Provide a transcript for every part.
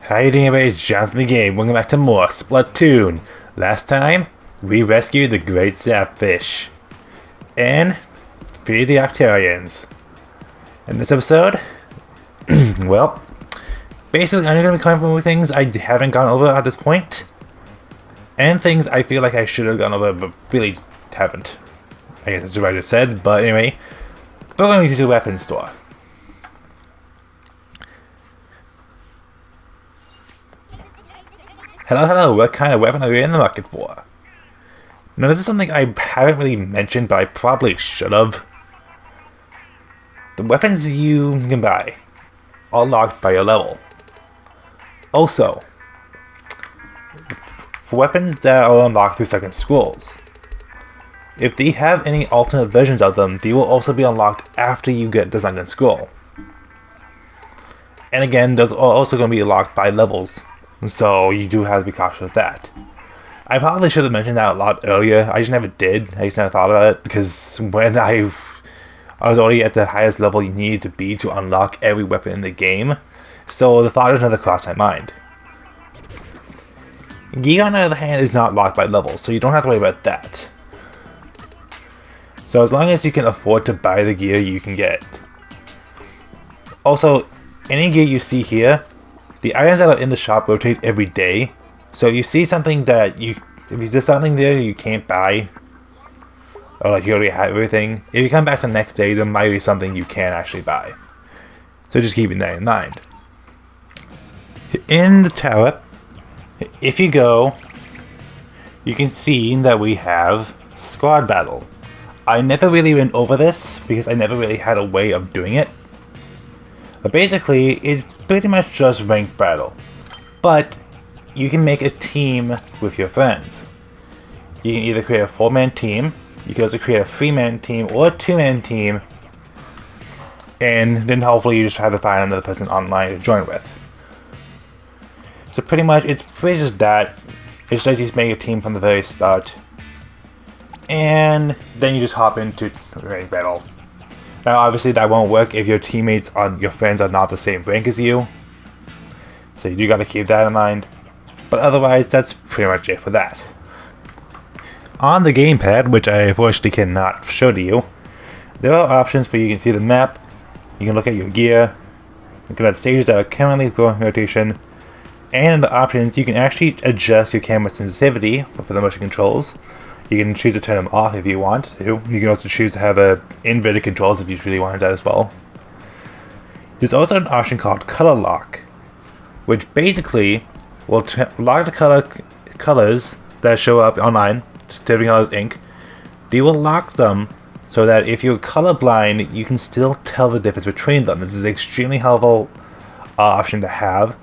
How you doing, everybody? It's Jonathan the Game. Welcome back to more Splatoon. Last time, we rescued the Great Zapfish and freed the Octarians. In this episode, well, basically I'm going to be coming up with things I haven't gone over at this point, and things I feel like I should have gone over but really haven't. I guess that's what I just said, but anyway, we're going to the weapons store. Hello, what kind of weapon are you in the market for? Now this is something I haven't really mentioned, but I probably should have. The weapons you can buy are locked by your level. Also, for weapons that are unlocked through second scrolls, if they have any alternate versions of them, they will also be unlocked after you get the second scroll. And again, those are also going to be locked by levels. So you do have to be cautious of that. I probably should have mentioned that a lot earlier. I just never did. I just never thought about it because when I was already at the highest level you needed to be to unlock every weapon in the game. So the thought just never crossed my mind. Gear, on the other hand, is not locked by levels, so you don't have to worry about that. So as long as you can afford to buy the gear, you can get it. Also, any gear you see here, the items that are in the shop rotate every day, so if you see something that if there's something there you can't buy, or like you already have everything, if you come back the next day, there might be something you can actually buy. So just keeping that in mind. In the tower, if you go, you can see that we have squad battle. I never really went over this because I never really had a way of doing it. But basically, it's pretty much just ranked battle. But you can make a team with your friends. You can either create a 4-man team, you can also create a 3-man team or a 2-man team, and then hopefully you just have to find another person online to join with. So pretty much, it's pretty just that. It's like you make a team from the very start, and then you just hop into ranked battle. Now obviously that won't work if your your friends are not the same rank as you. So you do gotta keep that in mind. But otherwise that's pretty much it for that. On the gamepad, which I unfortunately cannot show to you, there are options for you can see the map, you can look at your gear, look at stages that are currently going rotation, and in the options you can actually adjust your camera sensitivity for the motion controls. You can choose to turn them off if you want to. You can also choose to have inverted controls if you really wanted that as well. There's also an option called Color Lock, which basically will lock the colors that show up online, different colors ink. They will lock them so that if you're colorblind, you can still tell the difference between them. This is an extremely helpful option to have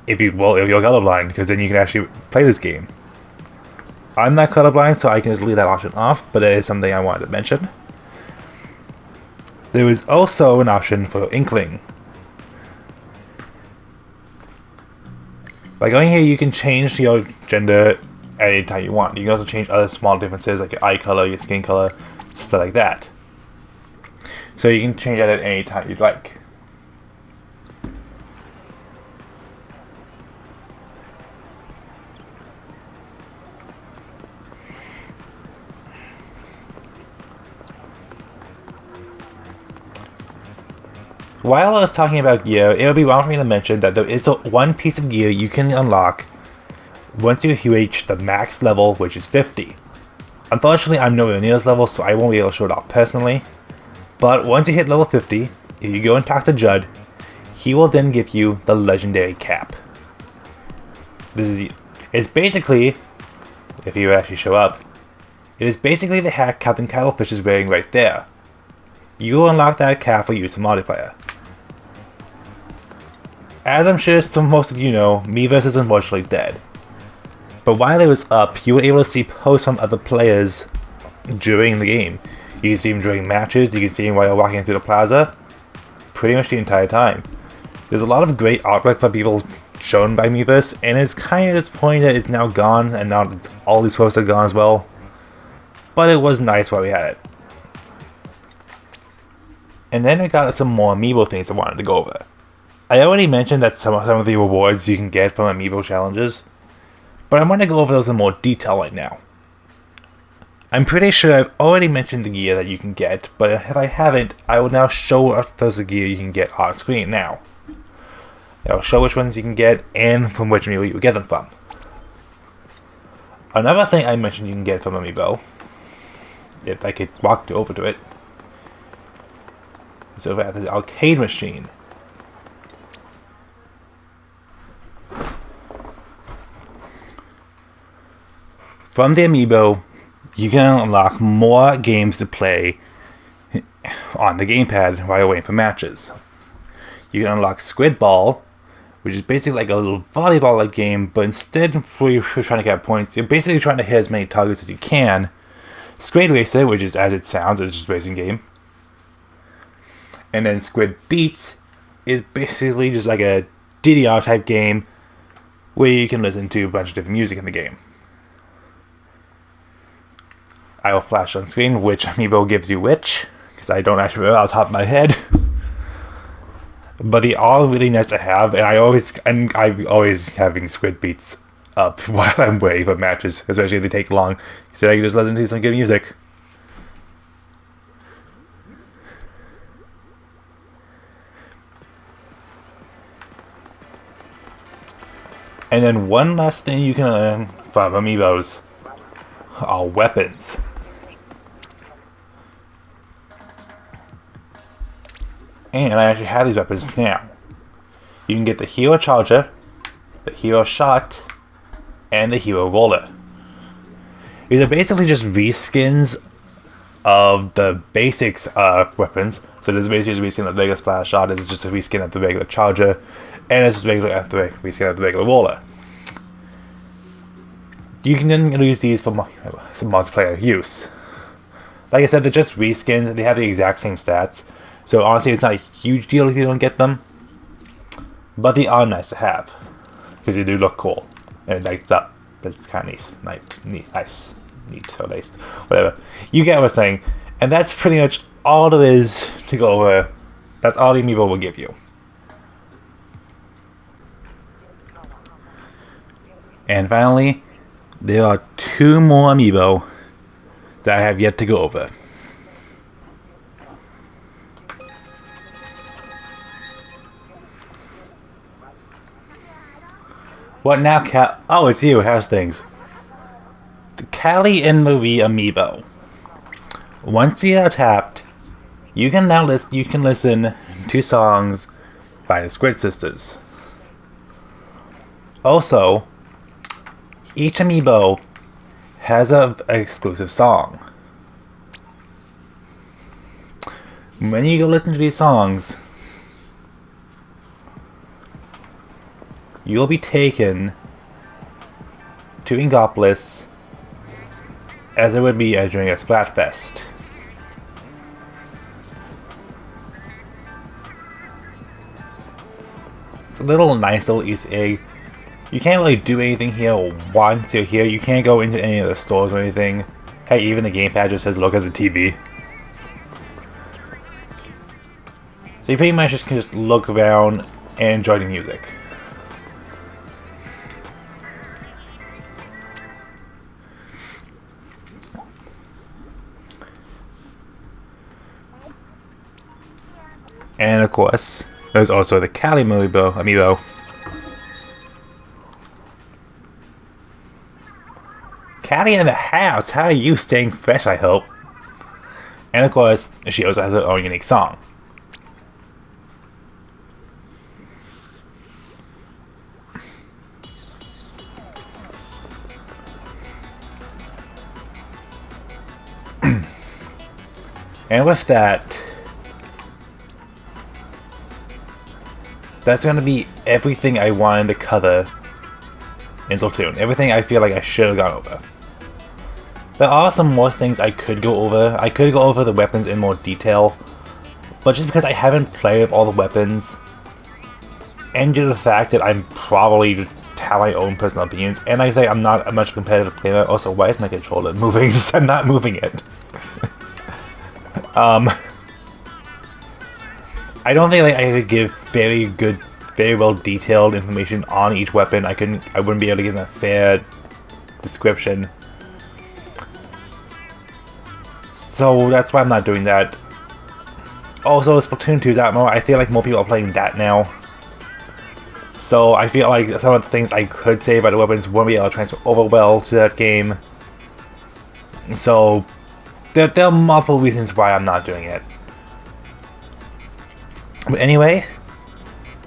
if you're colorblind, because then you can actually play this game. I'm not colorblind, so I can just leave that option off, but it is something I wanted to mention. There is also an option for Inkling. By going here, you can change your gender at any time you want. You can also change other small differences like your eye color, your skin color, stuff like that. So you can change that at any time you'd like. While I was talking about gear, it would be wrong for me to mention that there is one piece of gear you can unlock once you reach the max level, which is 50. Unfortunately, I'm nowhere near this level, so I won't be able to show it off personally. But once you hit level 50, if you go and talk to Judd, he will then give you the legendary cap. It's basically, if you actually show up, it is basically the hat Captain Cuttlefish is wearing right there. You will unlock that cap for use in multiplayer. As I'm sure most of you know, Miiverse is unfortunately dead. But while it was up, you were able to see posts from other players during the game. You can see them during matches, you can see them while you're walking through the plaza, pretty much the entire time. There's a lot of great artwork for people shown by Miiverse, and it's kind of disappointing that it's now gone, and now all these posts are gone as well. But it was nice while we had it. And then we got some more amiibo things I wanted to go over. I already mentioned that some of the rewards you can get from amiibo challenges, but I want to go over those in more detail right now. I'm pretty sure I've already mentioned the gear that you can get, but if I haven't, I will now show us those gear you can get on screen now. I'll show which ones you can get and from which amiibo you get them from. Another thing I mentioned you can get from amiibo, if I could walk over to it, is over at this arcade machine. From the amiibo, you can unlock more games to play on the gamepad while you're waiting for matches. You can unlock Squid Ball, which is basically like a little volleyball-like game, but instead of you're trying to get points, you're basically trying to hit as many targets as you can. Squid Racer, which is as it sounds, it's just a racing game. And then Squid Beats is basically just like a DDR type game where you can listen to a bunch of different music in the game. I will flash on screen which amiibo gives you which, because I don't actually remember off the top of my head. But they are really nice to have, and I'm always having Squid Beats up while I'm waiting for matches, especially if they take long, so I can just listen to some good music. And then one last thing you can learn from amiibos are weapons. And I actually have these weapons now. You can get the Hero Charger, the Hero Shot, and the Hero Roller. These are basically just reskins of the basics weapons. So this is basically just a reskin of the regular Splash Shot, this is just a reskin of the regular Charger, and it's just a reskin of the regular Roller. You can then use these for some multiplayer use. Like I said, they're just reskins, they have the exact same stats. So honestly, it's not a huge deal if you don't get them, but they are nice to have because they do look cool and it lights up. But it's kind of nice, neat, or nice, whatever. You get what I'm saying, and that's pretty much all there is to go over. That's all the amiibo will give you. And finally, there are 2 more amiibo that I have yet to go over. What now, Cal? Oh, it's you. How's things? The Callie and Marie amiibo. Once you are tapped, you can now listen to songs by the Squid Sisters. Also, each amiibo has an exclusive song. When you go listen to these songs, you'll be taken to Ingopolis as it would be during a Splatfest. It's a nice little Easter egg. You can't really do anything here once you're here. You can't go into any of the stores or anything. Hey, even the gamepad just says look at the TV. So you pretty much just can just look around and enjoy the music. And of course, there's also the Callie amiibo. Callie in the house, how are you staying fresh, I hope? And of course, she also has her own unique song. And with that, that's going to be everything I wanted to cover in Splatoon. Everything I feel like I should have gone over. There are some more things I could go over. I could go over the weapons in more detail, but just because I haven't played with all the weapons, and due to the fact that I'm probably just have my own personal opinions, and I think I'm not a much competitive player. Also, why is my controller moving? I'm not moving it. I don't think like I could give very good very well detailed information on each weapon, I wouldn't be able to give them a fair description. So that's why I'm not doing that. Also, Splatoon 2 is out more. I feel like more people are playing that now. So I feel like some of the things I could say about the weapons won't be able to transfer over well to that game. So there are multiple reasons why I'm not doing it. But anyway,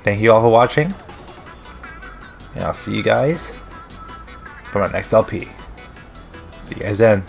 thank you all for watching. And I'll see you guys for my next LP. See you guys then.